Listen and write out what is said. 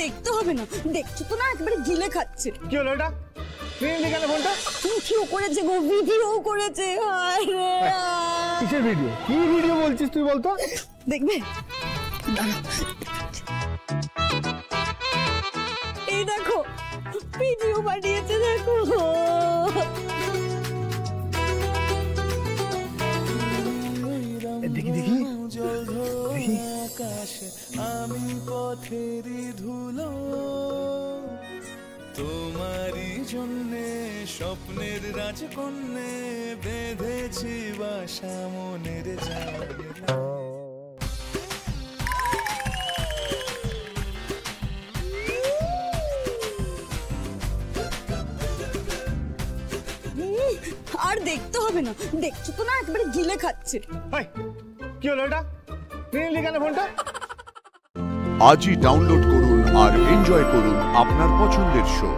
দেখতে হবে না, দেখছো তো না একেবারে গিলে খাচ্ছে। কি হলো এটা? নিয়ে কেন ফোনটা? ভিডিও করেছে গো, ভিডিও করেছে। হায় রে। কিসের ভিডিও? কি ভিডিও বলছিস তুই বলতো? দেখবে, এই দেখো ভিডিও বানিয়েছে, দেখো। দেখি দেখি আমি পথেরই ধুলো, তোমারই জন্যে স্বপ্নের রাজকন্যে বেঁধেছি বাসা মনের জায়গা। আর দেখতে হবে না, দেখছো তো না একেবারে গিলে খাচ্ছে। কি হলো এটা? নিয়ে কেন ফোনটা? আজই ডাউনলোড করুন আর এনজয় করুন আপনার পছন্দের শো।